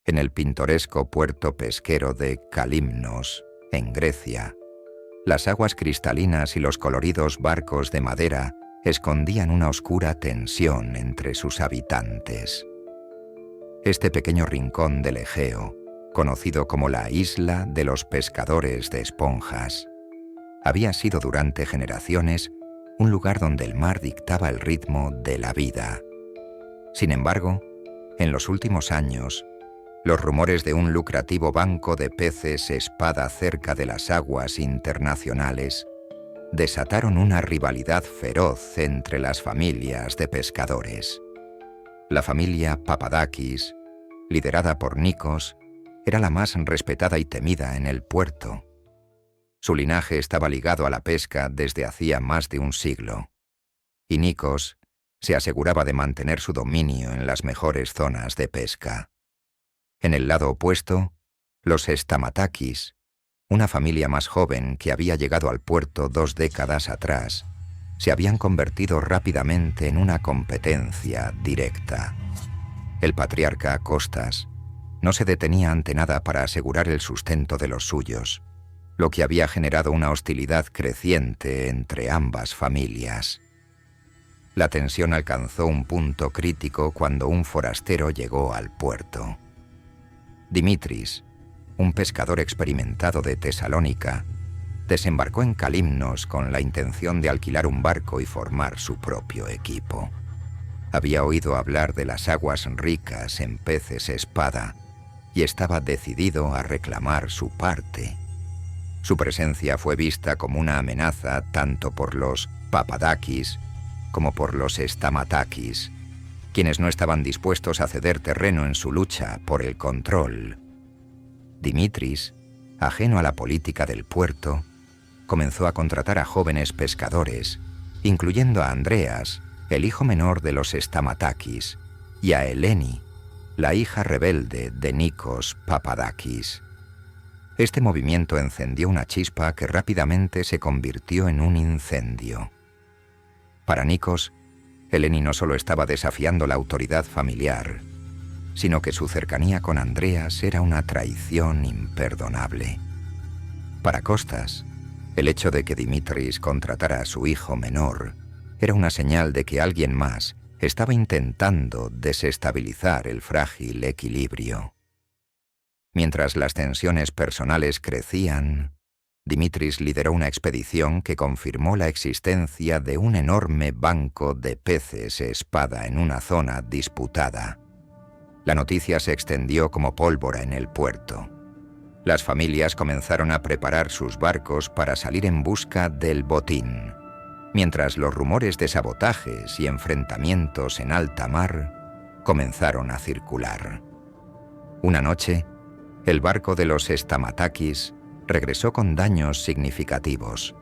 En el pintoresco puerto pesquero de Kalymnos, en Grecia, las aguas cristalinas y los coloridos barcos de madera escondían una oscura tensión entre sus habitantes. Este pequeño rincón del Egeo, conocido como la isla de los pescadores de esponjas, había sido durante generaciones un lugar donde el mar dictaba el ritmo de la vida. Sin embargo, en los últimos años, los rumores de un lucrativo banco de peces espada cerca de las aguas internacionales desataron una rivalidad feroz entre las familias de pescadores. La familia Papadakis, liderada por Nikos, era la más respetada y temida en el puerto. Su linaje estaba ligado a la pesca desde hacía más de un siglo, y Nikos se aseguraba de mantener su dominio en las mejores zonas de pesca. En el lado opuesto, los Stamatakis, una familia más joven que había llegado al puerto 2 décadas atrás, se habían convertido rápidamente en una competencia directa. El patriarca Kostas no se detenía ante nada para asegurar el sustento de los suyos, lo que había generado una hostilidad creciente entre ambas familias. La tensión alcanzó un punto crítico cuando un forastero llegó al puerto. Dimitris, un pescador experimentado de Tesalónica, desembarcó en Kalymnos con la intención de alquilar un barco y formar su propio equipo. Había oído hablar de las aguas ricas en peces espada y estaba decidido a reclamar su parte. Su presencia fue vista como una amenaza tanto por los Papadakis como por los Stamatakis, quienes no estaban dispuestos a ceder terreno en su lucha por el control. Dimitris, ajeno a la política del puerto, comenzó a contratar a jóvenes pescadores, incluyendo a Andreas, el hijo menor de los Stamatakis, y a Eleni, la hija rebelde de Nikos Papadakis. Este movimiento encendió una chispa que rápidamente se convirtió en un incendio. Para Nikos, Eleni no solo estaba desafiando la autoridad familiar, sino que su cercanía con Andreas era una traición imperdonable. Para Kostas, el hecho de que Dimitris contratara a su hijo menor era una señal de que alguien más estaba intentando desestabilizar el frágil equilibrio. Mientras las tensiones personales crecían, Dimitris lideró una expedición que confirmó la existencia de un enorme banco de peces espada en una zona disputada. La noticia se extendió como pólvora en el puerto. Las familias comenzaron a preparar sus barcos para salir en busca del botín, mientras los rumores de sabotajes y enfrentamientos en alta mar comenzaron a circular. Una noche, el barco de los Stamatakis regresó con daños significativos.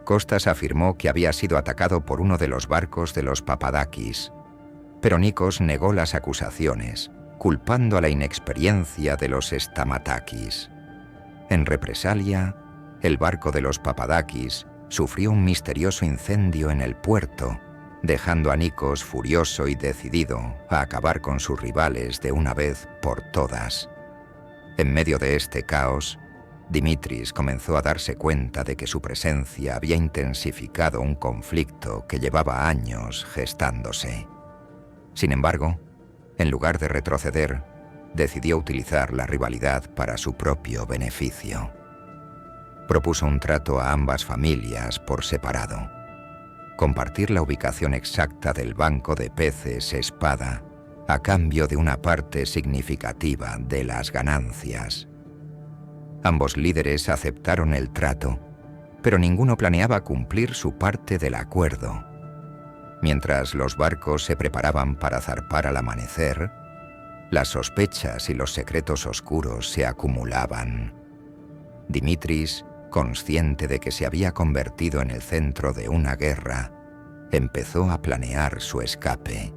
Kostas afirmó que había sido atacado por uno de los barcos de los Papadakis, pero Nikos negó las acusaciones, culpando a la inexperiencia de los Stamatakis. En represalia, el barco de los Papadakis sufrió un misterioso incendio en el puerto, dejando a Nikos furioso y decidido a acabar con sus rivales de una vez por todas. En medio de este caos, Dimitris comenzó a darse cuenta de que su presencia había intensificado un conflicto que llevaba años gestándose. Sin embargo, en lugar de retroceder, decidió utilizar la rivalidad para su propio beneficio. Propuso un trato a ambas familias por separado: compartir la ubicación exacta del banco de peces espada a cambio de una parte significativa de las ganancias. Ambos líderes aceptaron el trato, pero ninguno planeaba cumplir su parte del acuerdo. Mientras los barcos se preparaban para zarpar al amanecer, las sospechas y los secretos oscuros se acumulaban. Dimitris, consciente de que se había convertido en el centro de una guerra, empezó a planear su escape.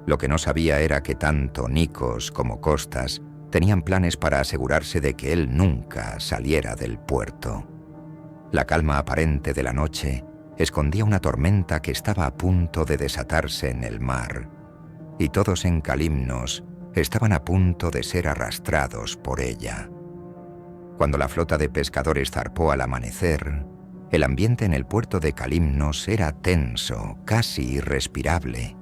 Lo que no sabía era que tanto Nikos como Kostas tenían planes para asegurarse de que él nunca saliera del puerto. La calma aparente de la noche escondía una tormenta que estaba a punto de desatarse en el mar, y todos en Kalymnos estaban a punto de ser arrastrados por ella. Cuando la flota de pescadores zarpó al amanecer, el ambiente en el puerto de Kalymnos era tenso, casi irrespirable.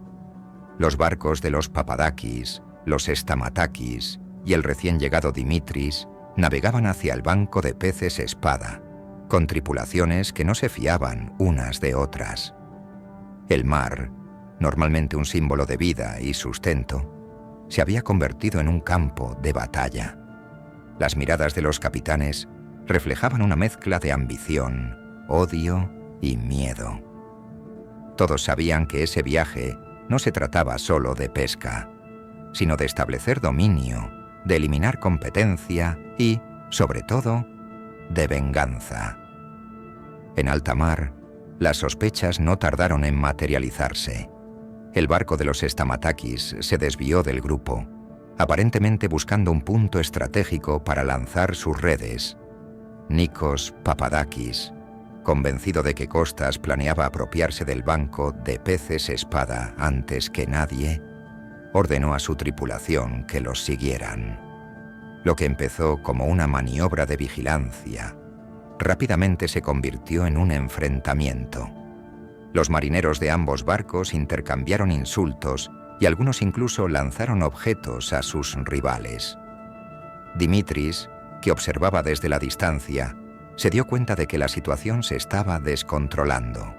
Los barcos de los Papadakis, los Stamatakis y el recién llegado Dimitris navegaban hacia el banco de peces espada, con tripulaciones que no se fiaban unas de otras. El mar, normalmente un símbolo de vida y sustento, se había convertido en un campo de batalla. Las miradas de los capitanes reflejaban una mezcla de ambición, odio y miedo. Todos sabían que ese viaje no se trataba solo de pesca, sino de establecer dominio, de eliminar competencia y, sobre todo, de venganza. En alta mar, las sospechas no tardaron en materializarse. El barco de los Stamatakis se desvió del grupo, aparentemente buscando un punto estratégico para lanzar sus redes. Nikos Papadakis, convencido de que Kostas planeaba apropiarse del banco de peces espada antes que nadie, ordenó a su tripulación que los siguieran. Lo que empezó como una maniobra de vigilancia, rápidamente se convirtió en un enfrentamiento. Los marineros de ambos barcos intercambiaron insultos y algunos incluso lanzaron objetos a sus rivales. Dimitris, que observaba desde la distancia, se dio cuenta de que la situación se estaba descontrolando.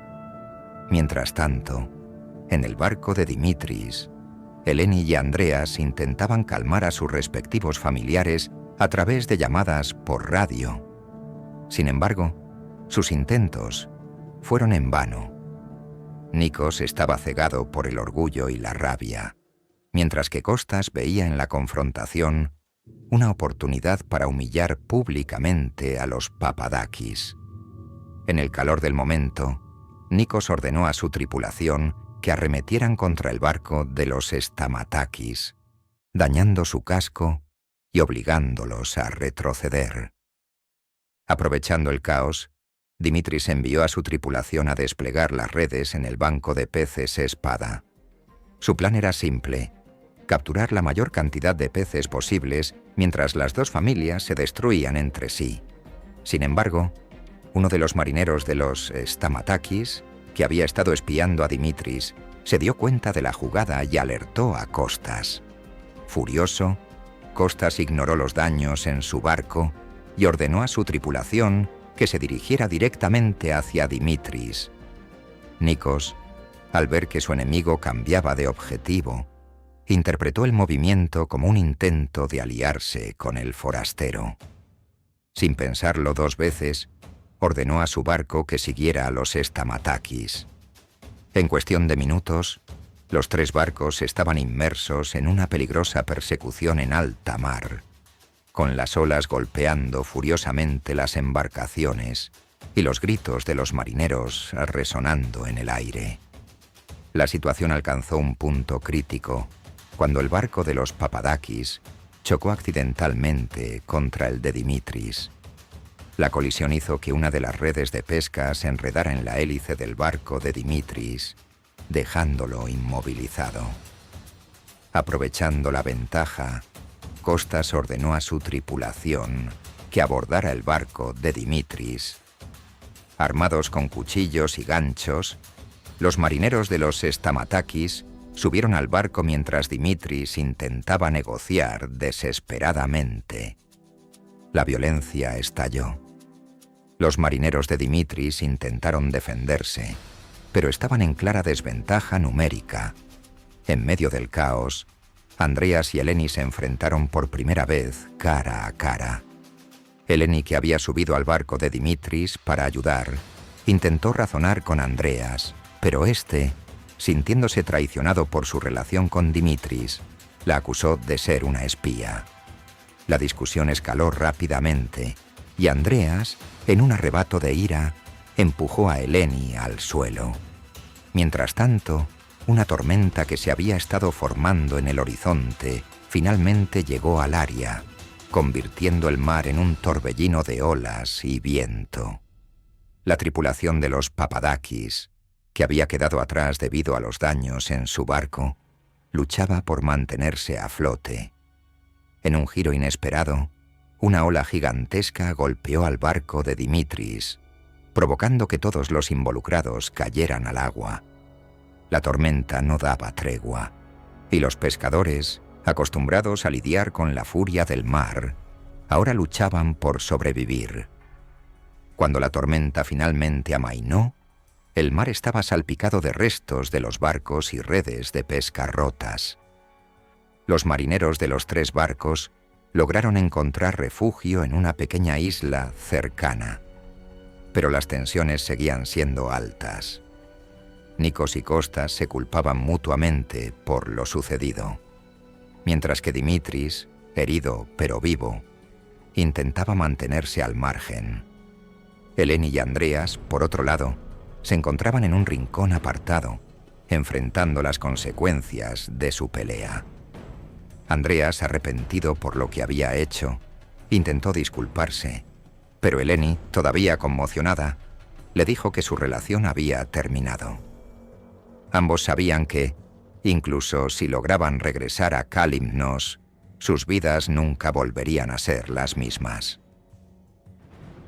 Mientras tanto, en el barco de Dimitris, Eleni y Andreas intentaban calmar a sus respectivos familiares a través de llamadas por radio. Sin embargo, sus intentos fueron en vano. Nikos estaba cegado por el orgullo y la rabia, mientras que Kostas veía en la confrontación una oportunidad para humillar públicamente a los Papadakis. En el calor del momento, Nikos ordenó a su tripulación que arremetieran contra el barco de los Stamatakis, dañando su casco y obligándolos a retroceder. Aprovechando el caos, Dimitris envió a su tripulación a desplegar las redes en el banco de peces espada. Su plan era simple: capturar la mayor cantidad de peces posibles mientras las dos familias se destruían entre sí. Sin embargo, uno de los marineros de los Stamatakis, que había estado espiando a Dimitris, se dio cuenta de la jugada y alertó a Kostas. Furioso, Kostas ignoró los daños en su barco y ordenó a su tripulación que se dirigiera directamente hacia Dimitris. Nikos, al ver que su enemigo cambiaba de objetivo, interpretó el movimiento como un intento de aliarse con el forastero. Sin pensarlo dos veces, ordenó a su barco que siguiera a los Stamatakis. En cuestión de minutos, los tres barcos estaban inmersos en una peligrosa persecución en alta mar, con las olas golpeando furiosamente las embarcaciones y los gritos de los marineros resonando en el aire. La situación alcanzó un punto crítico cuando el barco de los Papadakis chocó accidentalmente contra el de Dimitris. La colisión hizo que una de las redes de pesca se enredara en la hélice del barco de Dimitris, dejándolo inmovilizado. Aprovechando la ventaja, Kostas ordenó a su tripulación que abordara el barco de Dimitris. Armados con cuchillos y ganchos, los marineros de los Stamatakis subieron al barco mientras Dimitris intentaba negociar desesperadamente. La violencia estalló. Los marineros de Dimitris intentaron defenderse, pero estaban en clara desventaja numérica. En medio del caos, Andreas y Eleni se enfrentaron por primera vez cara a cara. Eleni, que había subido al barco de Dimitris para ayudar, intentó razonar con Andreas, pero éste, sintiéndose traicionado por su relación con Dimitris, la acusó de ser una espía. La discusión escaló rápidamente y Andreas, en un arrebato de ira, empujó a Eleni al suelo. Mientras tanto, una tormenta que se había estado formando en el horizonte finalmente llegó al área, convirtiendo el mar en un torbellino de olas y viento. La tripulación de los Papadakis, que había quedado atrás debido a los daños en su barco, luchaba por mantenerse a flote. En un giro inesperado, una ola gigantesca golpeó al barco de Dimitris, provocando que todos los involucrados cayeran al agua. La tormenta no daba tregua, y los pescadores, acostumbrados a lidiar con la furia del mar, ahora luchaban por sobrevivir. Cuando la tormenta finalmente amainó, el mar estaba salpicado de restos de los barcos y redes de pesca rotas. Los marineros de los 3 barcos lograron encontrar refugio en una pequeña isla cercana, pero las tensiones seguían siendo altas. Nikos y Kostas se culpaban mutuamente por lo sucedido, mientras que Dimitris, herido pero vivo, intentaba mantenerse al margen. Eleni y Andreas, por otro lado, se encontraban en un rincón apartado, enfrentando las consecuencias de su pelea. Andreas, arrepentido por lo que había hecho, intentó disculparse, pero Eleni, todavía conmocionada, le dijo que su relación había terminado. Ambos sabían que, incluso si lograban regresar a Kalymnos, sus vidas nunca volverían a ser las mismas.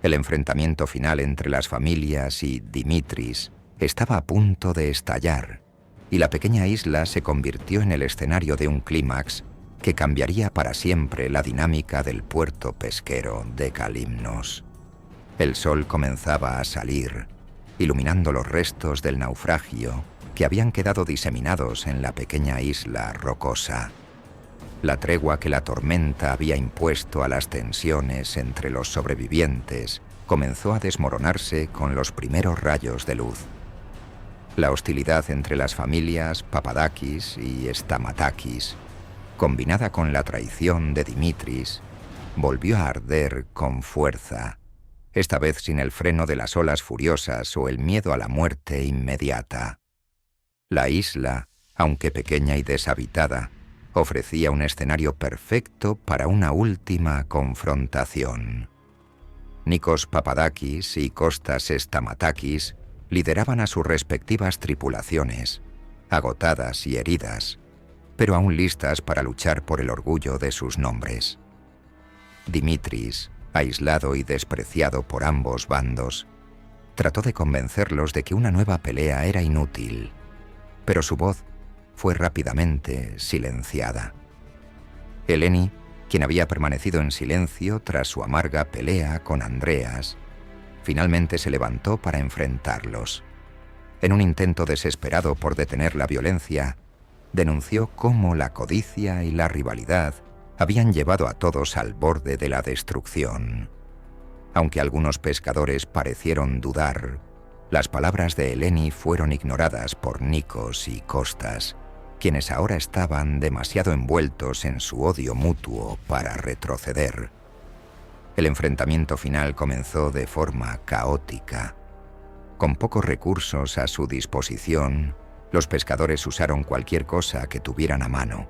El enfrentamiento final entre las familias y Dimitris estaba a punto de estallar, y la pequeña isla se convirtió en el escenario de un clímax que cambiaría para siempre la dinámica del puerto pesquero de Kalymnos. El sol comenzaba a salir, iluminando los restos del naufragio que habían quedado diseminados en la pequeña isla rocosa. La tregua que la tormenta había impuesto a las tensiones entre los sobrevivientes comenzó a desmoronarse con los primeros rayos de luz. La hostilidad entre las familias Papadakis y Stamatakis, combinada con la traición de Dimitris, volvió a arder con fuerza, esta vez sin el freno de las olas furiosas o el miedo a la muerte inmediata. La isla, aunque pequeña y deshabitada, ofrecía un escenario perfecto para una última confrontación. Nikos Papadakis y Kostas Stamatakis lideraban a sus respectivas tripulaciones, agotadas y heridas, pero aún listas para luchar por el orgullo de sus nombres. Dimitris, aislado y despreciado por ambos bandos, trató de convencerlos de que una nueva pelea era inútil, pero su voz fue rápidamente silenciada. Eleni, quien había permanecido en silencio tras su amarga pelea con Andreas, finalmente se levantó para enfrentarlos. En un intento desesperado por detener la violencia, denunció cómo la codicia y la rivalidad habían llevado a todos al borde de la destrucción. Aunque algunos pescadores parecieron dudar, las palabras de Eleni fueron ignoradas por Nikos y Kostas, quienes ahora estaban demasiado envueltos en su odio mutuo para retroceder. El enfrentamiento final comenzó de forma caótica. Con pocos recursos a su disposición, los pescadores usaron cualquier cosa que tuvieran a mano: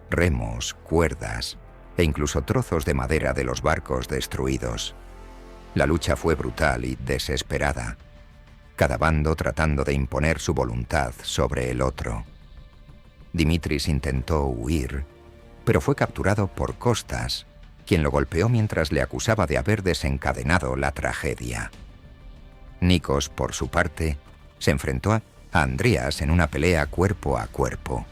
remos, cuerdas e incluso trozos de madera de los barcos destruidos. La lucha fue brutal y desesperada, cada bando tratando de imponer su voluntad sobre el otro. Dimitris intentó huir, pero fue capturado por Kostas, quien lo golpeó mientras le acusaba de haber desencadenado la tragedia. Nikos, por su parte, se enfrentó a Andreas en una pelea cuerpo a cuerpo,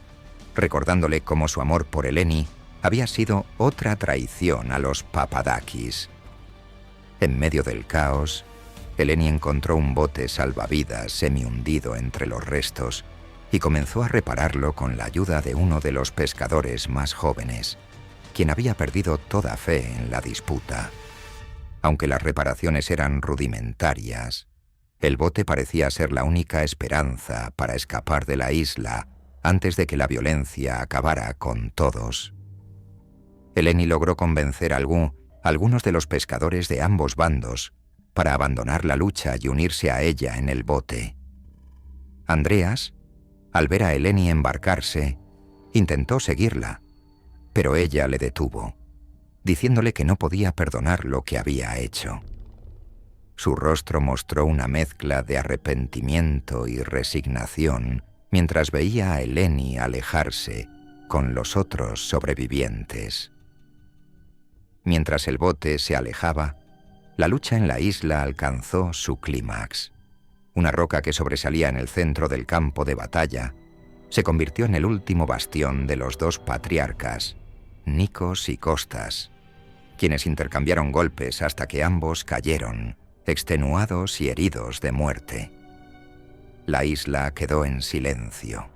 recordándole cómo su amor por Eleni había sido otra traición a los Papadakis. En medio del caos, Eleni encontró un bote salvavidas semi-hundido entre los restos y comenzó a repararlo con la ayuda de uno de los pescadores más jóvenes, quien había perdido toda fe en la disputa. Aunque las reparaciones eran rudimentarias, el bote parecía ser la única esperanza para escapar de la isla antes de que la violencia acabara con todos. Eleni logró convencer a algunos de los pescadores de ambos bandos para abandonar la lucha y unirse a ella en el bote. Andreas, al ver a Eleni embarcarse, intentó seguirla, pero ella le detuvo, diciéndole que no podía perdonar lo que había hecho. Su rostro mostró una mezcla de arrepentimiento y resignación mientras veía a Eleni alejarse con los otros sobrevivientes. Mientras el bote se alejaba, la lucha en la isla alcanzó su clímax. Una roca que sobresalía en el centro del campo de batalla se convirtió en el último bastión de los dos patriarcas, Nikos y Kostas, quienes intercambiaron golpes hasta que ambos cayeron, extenuados y heridos de muerte. La isla quedó en silencio.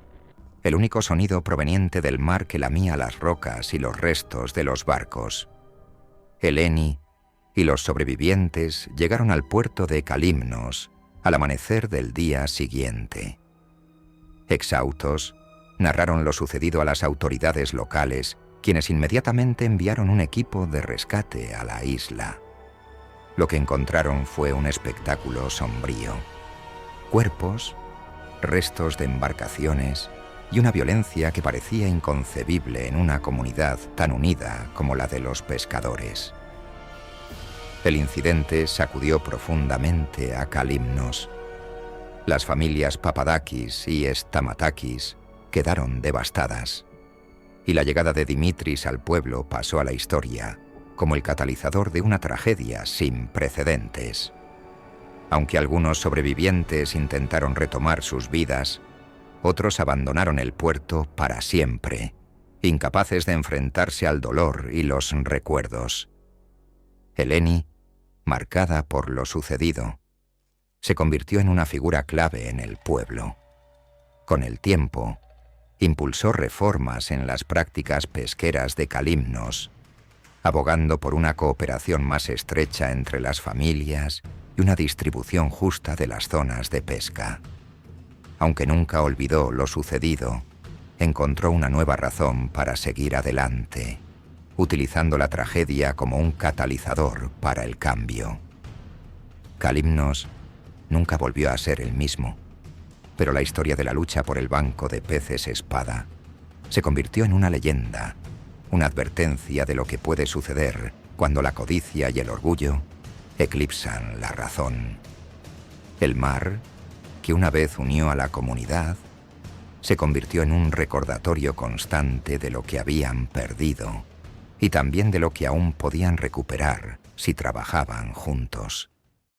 El único sonido proveniente del mar que lamía las rocas y los restos de los barcos. Eleni y los sobrevivientes llegaron al puerto de Kalymnos al amanecer del día siguiente. Exhaustos, narraron lo sucedido a las autoridades locales, quienes inmediatamente enviaron un equipo de rescate a la isla. Lo que encontraron fue un espectáculo sombrío. Cuerpos, restos de embarcaciones y una violencia que parecía inconcebible en una comunidad tan unida como la de los pescadores. El incidente sacudió profundamente a Kalymnos. Las familias Papadakis y Stamatakis quedaron devastadas, y la llegada de Dimitris al pueblo pasó a la historia como el catalizador de una tragedia sin precedentes. Aunque algunos sobrevivientes intentaron retomar sus vidas, otros abandonaron el puerto para siempre, incapaces de enfrentarse al dolor y los recuerdos. Eleni, marcada por lo sucedido, se convirtió en una figura clave en el pueblo. Con el tiempo, impulsó reformas en las prácticas pesqueras de Kalymnos, abogando por una cooperación más estrecha entre las familias y una distribución justa de las zonas de pesca. Aunque nunca olvidó lo sucedido, encontró una nueva razón para seguir adelante, utilizando la tragedia como un catalizador para el cambio. Kalymnos nunca volvió a ser el mismo, pero la historia de la lucha por el banco de peces espada se convirtió en una leyenda, una advertencia de lo que puede suceder cuando la codicia y el orgullo eclipsan la razón. El mar, que una vez unió a la comunidad, se convirtió en un recordatorio constante de lo que habían perdido y también de lo que aún podían recuperar si trabajaban juntos.